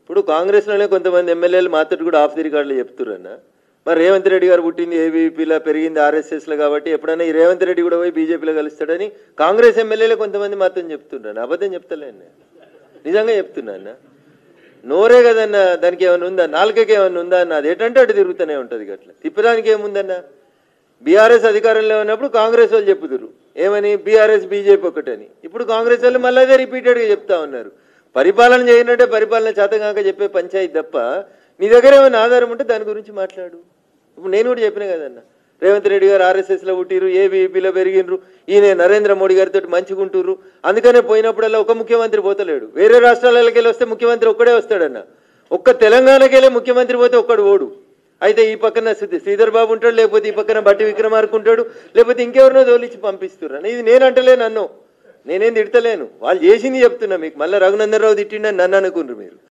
ఇప్పుడు కాంగ్రెస్లోనే కొంతమంది ఎమ్మెల్యేలు మాత్రం కూడా ఆఫ్ ది రికార్డులు చెప్తురన్న. మరి రేవంత్ రెడ్డి గారు పుట్టింది ఏబీపీలో, పెరిగింది ఆర్ఎస్ఎస్లో కాబట్టి ఎప్పుడైనా ఈ రేవంత్ రెడ్డి కూడా పోయి బీజేపీలో కలుస్తాడని కాంగ్రెస్ ఎమ్మెల్యేలు కొంతమంది మాత్రం చెప్తున్నాను. అబద్ధం చెప్తలేను, నిజంగా చెప్తున్నా అన్న. నోరే కదన్న, దానికి ఏమైనా ఉందా? నాలుకకి ఏమైనా ఉందా అన్న? అది ఏంటంటే అటు తిరుగుతూనే ఉంటుంది. అట్లా తిప్పడానికి ఏముందన్న? బీఆర్ఎస్ అధికారంలో ఉన్నప్పుడు కాంగ్రెస్ వాళ్ళు చెప్పుదురు ఏమని, బీఆర్ఎస్ బీజేపీ ఒకటని. ఇప్పుడు కాంగ్రెస్ వాళ్ళు మళ్ళీ అదే రిపీటెడ్గా చెప్తా ఉన్నారు. పరిపాలన చేయనంటే పరిపాలన చేతగాక చెప్పే పంచాయతీ తప్ప నీ దగ్గర ఏమైనా ఆధారం ఉంటే దాని గురించి మాట్లాడు. ఇప్పుడు నేను కూడా చెప్పిన కదన్న, రేవంత్ రెడ్డి గారు ఆర్ఎస్ఎస్లో పుట్టిరు, ఏబీపీలో పెరిగినరు, ఈయన నరేంద్ర మోడీ గారితో మంచిగుంటురు, అందుకనే పోయినప్పుడల్లా ఒక ముఖ్యమంత్రి పోతలేడు. వేరే రాష్ట్రాలకి వెళ్ళి వస్తే ముఖ్యమంత్రి ఒక్కడే వస్తాడన్న. ఒక్క తెలంగాణకి వెళ్ళి ముఖ్యమంత్రి పోతే ఒక్కడు ఓడు. అయితే ఈ పక్కన శ్రీధర్ బాబు ఉంటాడు, లేకపోతే ఈ పక్కన బట్టి విక్రమార్క ఉంటాడు, లేకపోతే ఇంకెవరినో తోలిచ్చి పంపిస్తున్నారు. ఇది నేను అంటలేను, నన్ను నేనేం తిడతలేను, వాళ్ళు చేసింది చెప్తున్నా మీకు. మళ్ళీ రఘునందన్ రావు తిట్టిండని నన్ను అనుకున్నారు మీరు.